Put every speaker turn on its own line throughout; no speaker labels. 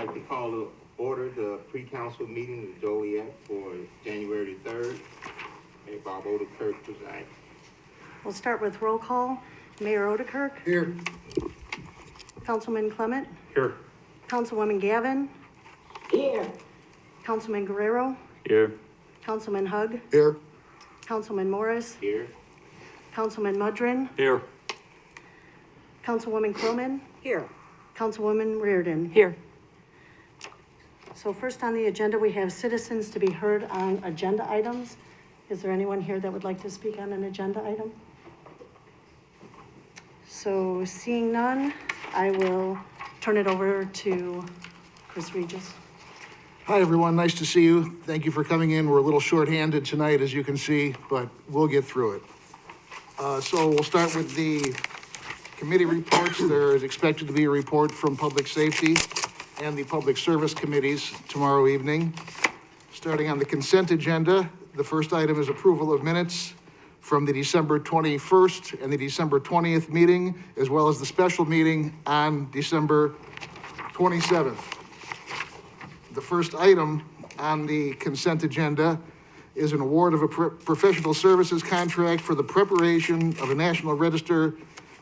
like to call to order the pre-council meeting of Joliet for January 3rd. May Bob Odekirk preside.
We'll start with roll call. Mayor Odekirk.
Here.
Councilman Clement.
Here.
Councilwoman Gavin.
Here.
Councilman Guerrero.
Here.
Councilman Hug.
Here.
Councilman Morris.
Here.
Councilman Mudrin.
Here.
Councilwoman Quillman.
Here.
Councilwoman Reardon.
Here.
So first on the agenda, we have citizens to be heard on agenda items. Is there anyone here that would like to speak on an agenda item? So seeing none, I will turn it over to Chris Regis.
Hi, everyone. Nice to see you. Thank you for coming in. We're a little short-handed tonight, as you can see, but we'll get through it. So we'll start with the committee reports. There is expected to be a report from Public Safety and the Public Service Committees tomorrow evening. Starting on the consent agenda, the first item is approval of minutes from the December 21st and the December 20th meeting, as well as the special meeting on December 27th. The first item on the consent agenda is an award of a professional services contract for the preparation of a National Register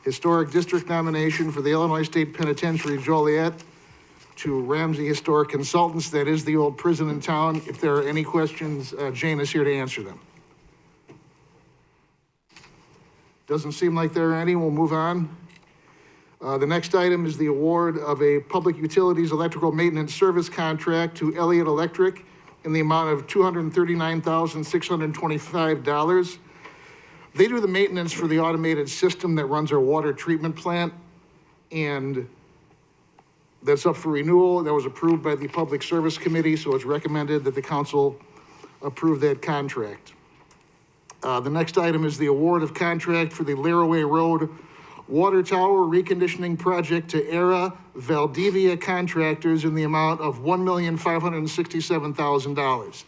Historic District nomination for the Illinois State Penitentiary, Joliet, to Ramsey Historic Consultants. That is the old prison in town. If there are any questions, Jane is here to answer them. Doesn't seem like there are any. We'll move on. The next item is the award of a public utilities electrical maintenance service contract to Elliott Electric in the amount of $239,625. They do the maintenance for the automated system that runs our water treatment plant, and that's up for renewal. That was approved by the Public Service Committee, so it's recommended that the council approve that contract. The next item is the award of contract for the Laraway Road Water Tower Reconditioning Project to Era Valdivia Contractors in the amount of $1,567,000.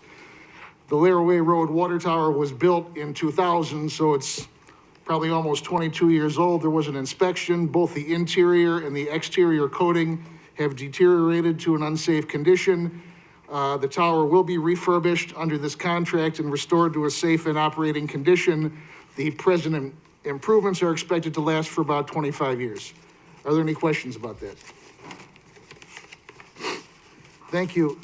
The Laraway Road Water Tower was built in 2000, so it's probably almost 22 years old. There was an inspection. Both the interior and the exterior coating have deteriorated to an unsafe condition. The tower will be refurbished under this contract and restored to a safe and operating condition. The present improvements are expected to last for about 25 years. Are there any questions about that? Thank you.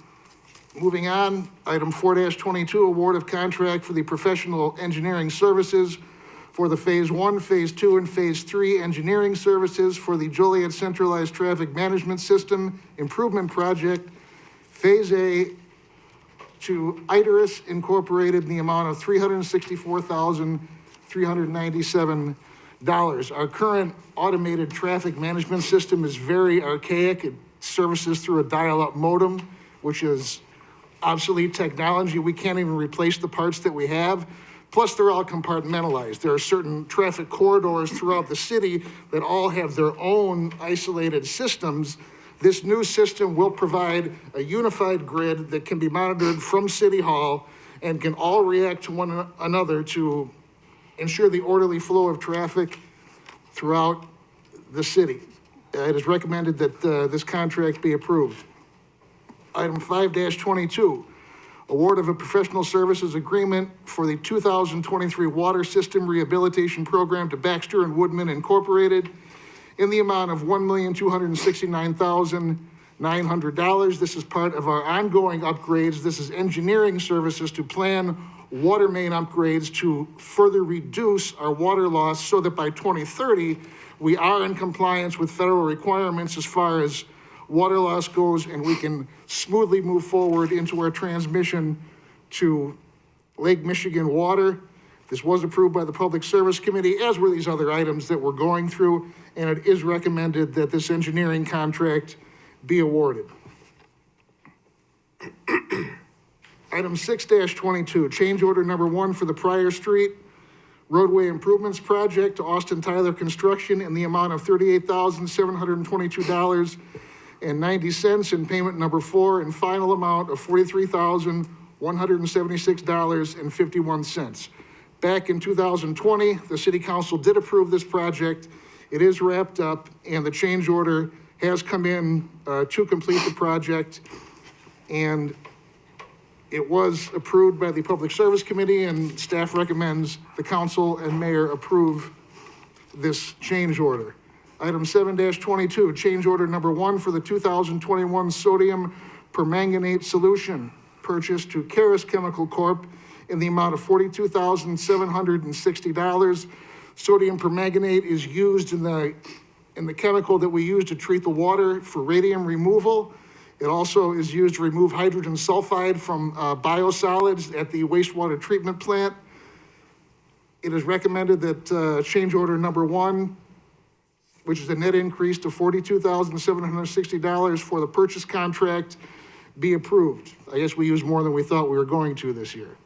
Moving on, item 4-22, award of contract for the professional engineering services for the Phase 1, Phase 2, and Phase 3 engineering services for the Joliet Centralized Traffic Management System Improvement Project, Phase A, to Iteris Incorporated in the amount of $364,397. Our current automated traffic management system is very archaic. It services through a dial-up modem, which is obsolete technology. We can't even replace the parts that we have. Plus, they're all compartmentalized. There are certain traffic corridors throughout the city that all have their own isolated systems. This new system will provide a unified grid that can be monitored from City Hall and can all react to one another to ensure the orderly flow of traffic throughout the city. It is recommended that this contract be approved. Item 5-22, award of a professional services agreement for the 2023 Water System Rehabilitation Program to Baxter and Woodman Incorporated in the amount of $1,269,900. This is part of our ongoing upgrades. This is engineering services to plan water main upgrades to further reduce our water loss so that by 2030, we are in compliance with federal requirements as far as water loss goes, and we can smoothly move forward into our transmission to Lake Michigan water. This was approved by the Public Service Committee, as were these other items that we're going through, and it is recommended that this engineering contract be awarded. Item 6-22, change order number 1 for the Pryor Street Roadway Improvements Project to Austin Tyler Construction in the amount of $38,722.90, and payment number 4 and final amount of $43,176.51. Back in 2020, the City Council did approve this project. It is wrapped up, and the change order has come in to complete the project, and it was approved by the Public Service Committee, and staff recommends the council and mayor approve this change order. Item 7-22, change order number 1 for the 2021 sodium permanganate solution purchased to Karis Chemical Corp. In the amount of $42,760. Sodium permanganate is used in the chemical that we use to treat the water for radium removal. It also is used to remove hydrogen sulfide from biosolids at the wastewater treatment plant. It is recommended that change order number 1, which is a net increase to $42,760 for the purchase contract, be approved. I guess we used more than we thought we were going to this year.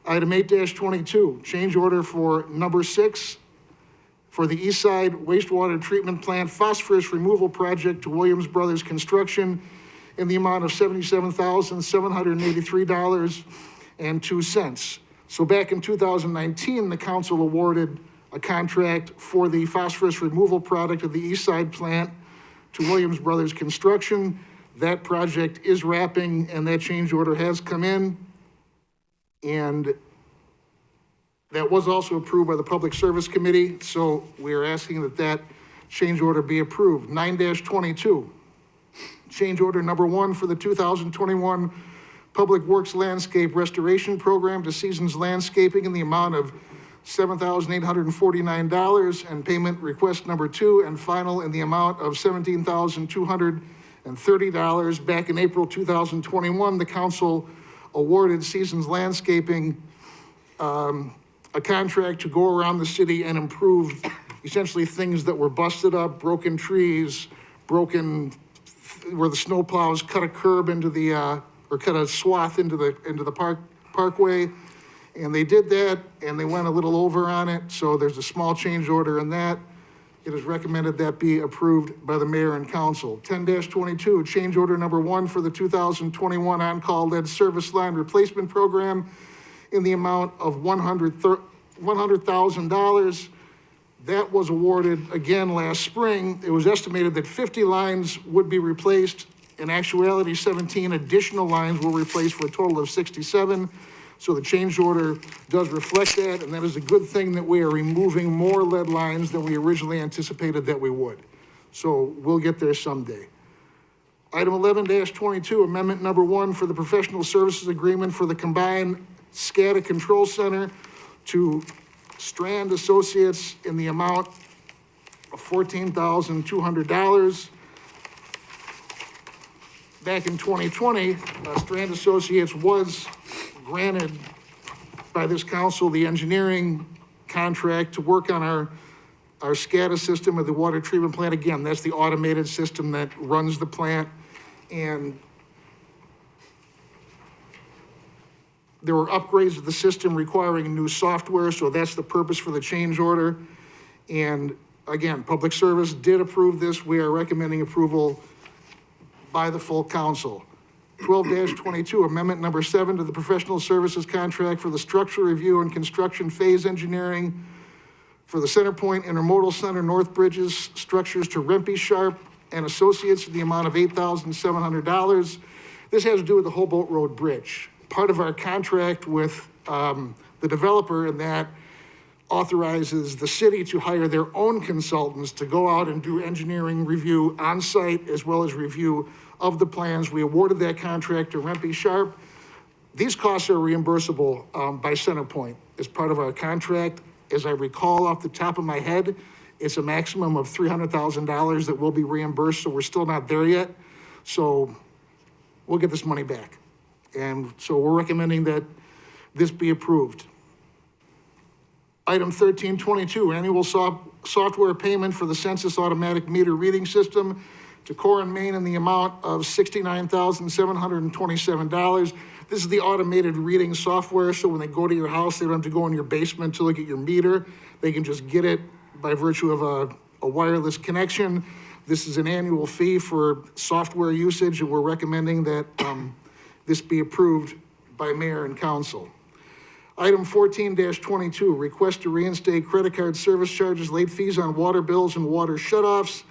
Item 8-22, change order for number 6 for the East Side Wastewater Treatment Plant Phosphorus Removal Project to Williams Brothers Construction in the amount of $77,783.02. So back in 2019, the council awarded a contract for the phosphorus removal product of the East Side plant to Williams Brothers Construction. That project is wrapping, and that change order has come in. And that was also approved by the Public Service Committee, so we are asking that that change order be approved. 9-22, change order number 1 for the 2021 Public Works Landscape Restoration Program to Seasons Landscaping in the amount of $7,849, and payment request number 2 and final in the amount of $17,230. Back in April 2021, the council awarded Seasons Landscaping a contract to go around the city and improve essentially things that were busted up, broken trees, where the snow plows cut a curb into the, or cut a swath into the parkway. And they did that, and they went a little over on it, so there's a small change order in that. It is recommended that be approved by the mayor and council. 10-22, change order number 1 for the 2021 on-call lead service line replacement program in the amount of $100,000. That was awarded again last spring. It was estimated that 50 lines would be replaced. In actuality, 17 additional lines were replaced for a total of 67. So the change order does reflect that, and that is a good thing that we are removing more lead lines than we originally anticipated that we would. So we'll get there someday. Item 11-22, amendment number 1 for the professional services agreement for the combined SCADA control center to Strand Associates in the amount of $14,200. Back in 2020, Strand Associates was granted by this council the engineering contract to work on our SCADA system of the water treatment plant. Again, that's the automated system that runs the plant. And there were upgrades to the system requiring new software, so that's the purpose for the change order. And again, Public Service did approve this. We are recommending approval by the full council. 12-22, amendment number 7 to the professional services contract for the structure review and construction phase engineering for the Centerpoint Intermodal Center North Bridges structures to Rempe Sharp and Associates in the amount of $8,700. This has to do with the Hobolt Road Bridge. Part of our contract with the developer, and that authorizes the city to hire their own consultants to go out and do engineering review on site as well as review of the plans. We awarded that contract to Rempe Sharp. These costs are reimbursable by Centerpoint as part of our contract. As I recall off the top of my head, it's a maximum of $300,000 that will be reimbursed, so we're still not there yet. So we'll get this money back. And so we're recommending that this be approved. Item 13-22, annual software payment for the Census Automatic Meter Reading System to Core and Main in the amount of $69,727. This is the automated reading software, so when they go to your house, they don't have to go in your basement to look at your meter. They can just get it by virtue of a wireless connection. This is an annual fee for software usage, and we're recommending that this be approved by mayor and council. Item 14-22, request to reinstate credit card service charges, late fees on water bills and water shutoffs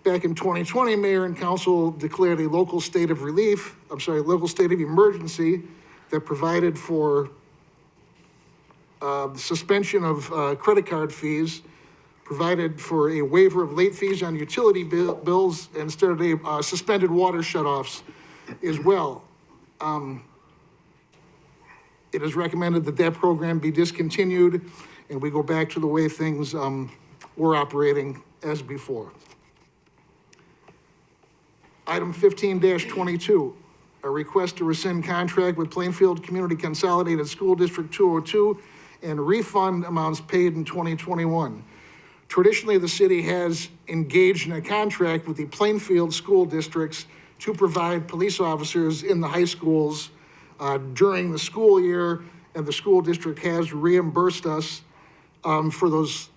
Back in 2020, mayor and council declared a local state of emergency that provided for suspension of credit card fees, provided for a waiver of late fees on utility bills, and started a suspended water shutoffs as well. It is recommended that that program be discontinued and we go back to the way things were operating as before. Item 15-22, a request to rescind contract with Plainfield Community Consolidated School District 202 and refund amounts paid in 2021. Traditionally, the city has engaged in a contract with the Plainfield school districts to provide police officers in the high schools during the school year, and the school district has reimbursed us for those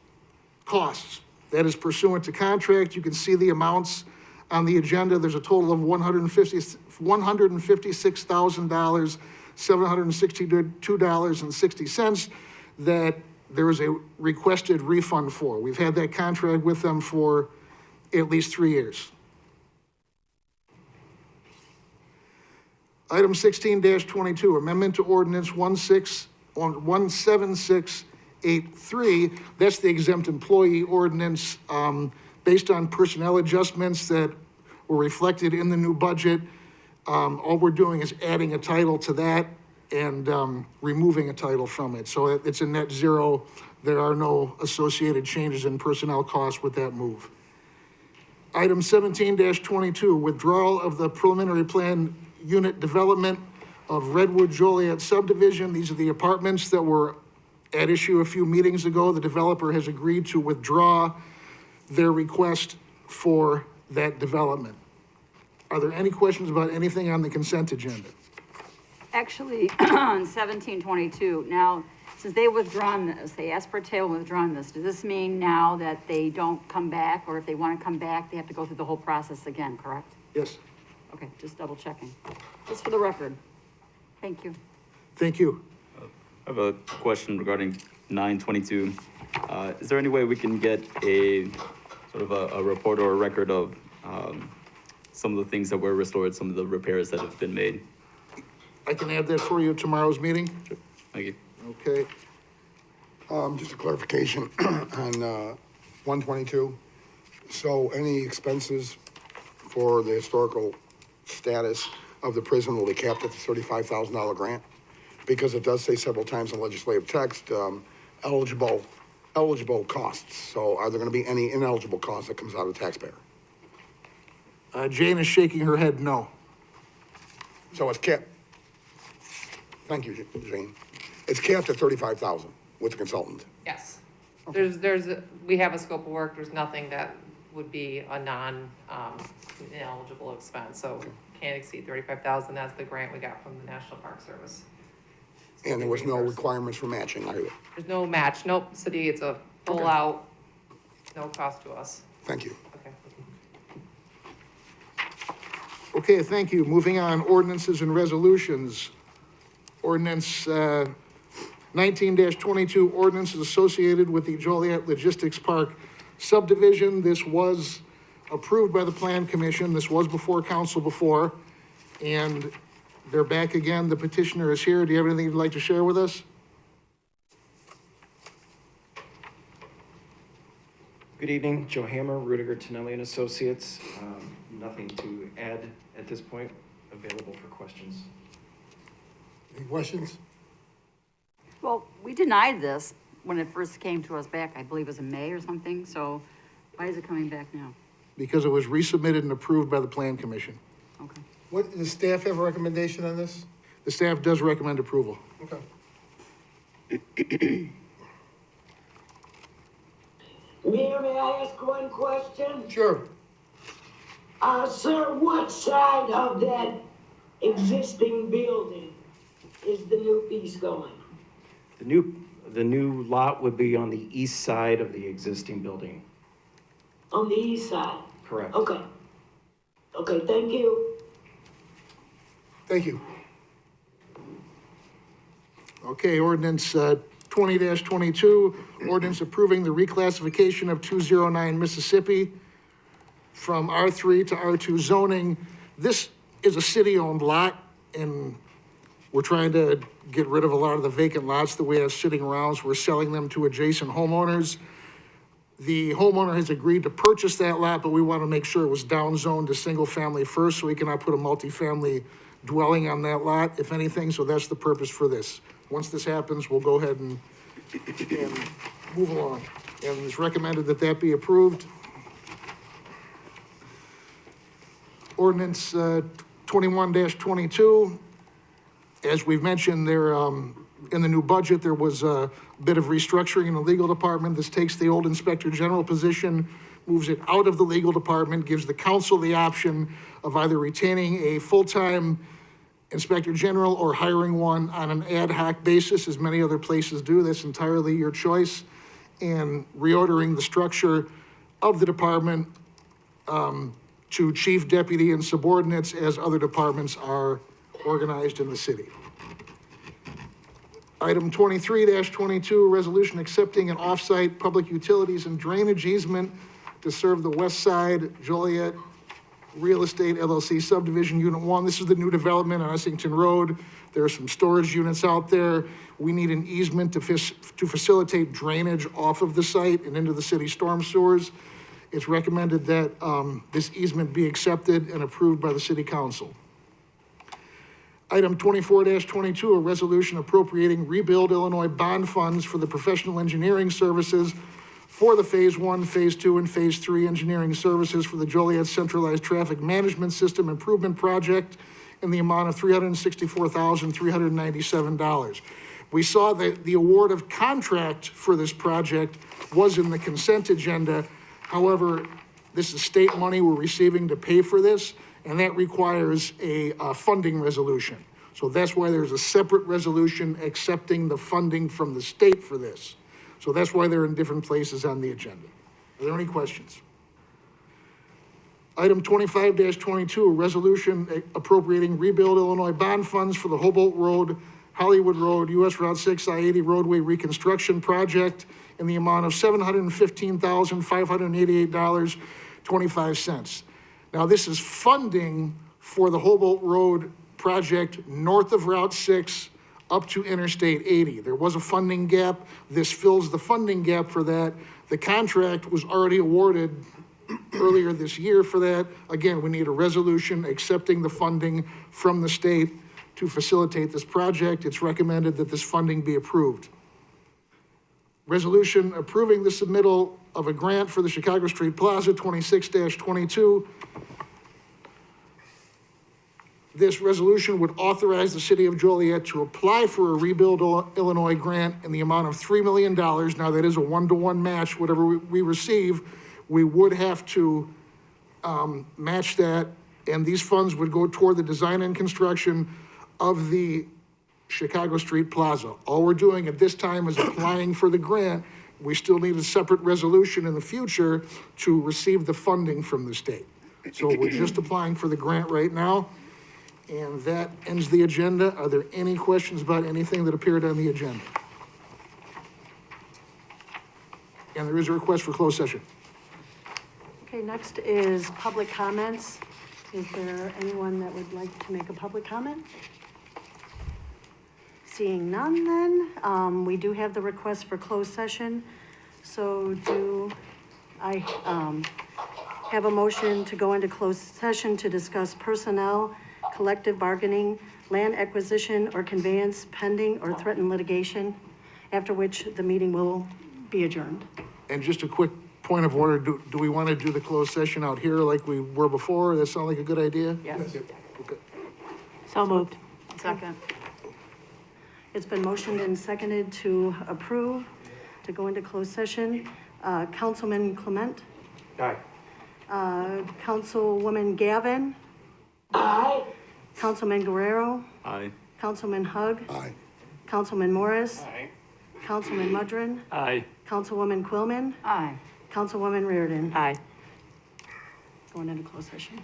costs. That is pursuant to contract. You can see the amounts on the agenda. There's a total of $156,000, $762.60 that there is a requested refund for. We've had that contract with them for at least 3 years. Item 16-22, amendment to ordinance 17683. That's the exempt employee ordinance based on personnel adjustments that were reflected in the new budget. All we're doing is adding a title to that and removing a title from it. So it's a net zero. There are no associated changes in personnel costs with that move. Item 17-22, withdrawal of the preliminary plan unit development of Redwood Joliet subdivision. These are the apartments that were at issue a few meetings ago. The developer has agreed to withdraw their request for that development. Are there any questions about anything on the consent agenda?
Actually, on 1722, now, since they withdrawn this, they asked for a table and withdrawn this, does this mean now that they don't come back, or if they want to come back, they have to go through the whole process again, correct?
Yes.
Okay, just double checking, just for the record. Thank you.
Thank you.
I have a question regarding 922. Is there any way we can get a sort of a report or a record of some of the things that were restored, some of the repairs that have been made?
I can add that for you at tomorrow's meeting.
Sure. Thank you.
Okay.
Just a clarification on 122. So any expenses for the historical status of the prison will be capped at the $35,000 grant? Because it does say several times in legislative text, eligible costs. So are there going to be any ineligible costs that comes out of the taxpayer?
Jane is shaking her head no.
So it's capped. Thank you, Jane. It's capped at 35,000 with the consultant.
Yes. We have a scope of work. There's nothing that would be a ineligible expense. So can't exceed 35,000. That's the grant we got from the National Park Service.
And there was no requirements for matching either.
There's no match. Nope, city, it's a full out, no cost to us.
Thank you.
Okay.
Okay, thank you. Moving on, ordinances and resolutions. Ordinance 19-22, ordinances associated with the Joliet Logistics Park subdivision. This was approved by the Plan Commission. This was before council before, and they're back again. The petitioner is here. Do you have anything you'd like to share with us?
Good evening, Joe Hammer, Rudiger, Tonelli and Associates. Nothing to add at this point, available for questions.
Any questions?
Well, we denied this when it first came to us back, I believe it was in May or something, so why is it coming back now?
Because it was resubmitted and approved by the Plan Commission.
Okay.
What, does staff have a recommendation on this?
The staff does recommend approval.
Okay.
Mayor, may I ask one question?
Sure.
Sir, what side of that existing building is the new piece going?
The new lot would be on the east side of the existing building.
On the east side?
Correct.
Okay. Okay, thank you.
Thank you. Okay, ordinance 20-22, ordinance approving the reclassification of 209 Mississippi from R3 to R2 zoning. This is a city-owned lot, and we're trying to get rid of a lot of the vacant lots that we have sitting around, so we're selling them to adjacent homeowners. The homeowner has agreed to purchase that lot, but we want to make sure it was downzoned to single-family first, so we cannot put a multifamily dwelling on that lot, if anything, so that's the purpose for this. Once this happens, we'll go ahead and move along. And it's recommended that that be approved. Ordinance 21-22, as we've mentioned, there, in the new budget, there was a bit of restructuring in the legal department. This takes the old inspector general position, moves it out of the legal department, gives the council the option of either retaining a full-time inspector general or hiring one on an ad hoc basis, as many other places do. That's entirely your choice. And reordering the structure of the department to chief, deputy, and subordinates as other departments are organized in the city. Item 23-22, a resolution accepting an off-site public utilities and drainage easement to serve the West Side Joliet Real Estate LLC Subdivision Unit 1. This is the new development on Essington Road. There are some storage units out there. We need an easement to facilitate drainage off of the site and into the city storm sewers. It's recommended that this easement be accepted and approved by the city council. Item 24-22, a resolution appropriating Rebuild Illinois bond funds for the professional engineering services for the Phase 1, Phase 2, and Phase 3 engineering services for the Joliet Centralized Traffic Management System Improvement Project in the amount of $364,397. We saw that the award of contract for this project was in the consent agenda. However, this is state money we're receiving to pay for this, and that requires a funding resolution. So that's why there's a separate resolution accepting the funding from the state for this. So that's why they're in different places on the agenda. Are there any questions? Item 25-22, a resolution appropriating Rebuild Illinois bond funds for the Humboldt Road, Hollywood Road, US Route 6 I-80 roadway reconstruction project in the amount of $715,588.25. Now, this is funding for the Humboldt Road project north of Route 6 up to Interstate 80. There was a funding gap. This fills the funding gap for that. The contract was already awarded earlier this year for that. Again, we need a resolution accepting the funding from the state to facilitate this project. It's recommended that this funding be approved. Resolution approving the submittal of a grant for the Chicago Street Plaza, 26-22. This resolution would authorize the city of Joliet to apply for a Rebuild Illinois grant in the amount of $3 million. Now, that is a one-to-one match. Whatever we receive, we would have to match that, and these funds would go toward the design and construction of the Chicago Street Plaza. All we're doing at this time is applying for the grant. We still need a separate resolution in the future to receive the funding from the state. So we're just applying for the grant right now, and that ends the agenda. Are there any questions about anything that appeared on the agenda? And there is a request for closed session.
Okay, next is public comments. Is there anyone that would like to make a public comment? Seeing none then, we do have the request for closed session. So do I have a motion to go into closed session to discuss personnel, collective bargaining, land acquisition or conveyance pending or threatened litigation, after which the meeting will be adjourned.
And just a quick point of order, do we want to do the closed session out here like we were before? Does that sound like a good idea?
Yes.
Okay.
So moved.
Second.
It's been motioned and seconded to approve, to go into closed session. Councilman Clement?
Aye.
Councilwoman Gavin?
Aye.
Councilman Guerrero?
Aye.
Councilman Hug?
Aye.
Councilman Morris? Aye. Councilman Mudrin?
Aye.
Councilwoman Quillman?
Aye.
Councilwoman Reardon?
Aye.
Going into closed session.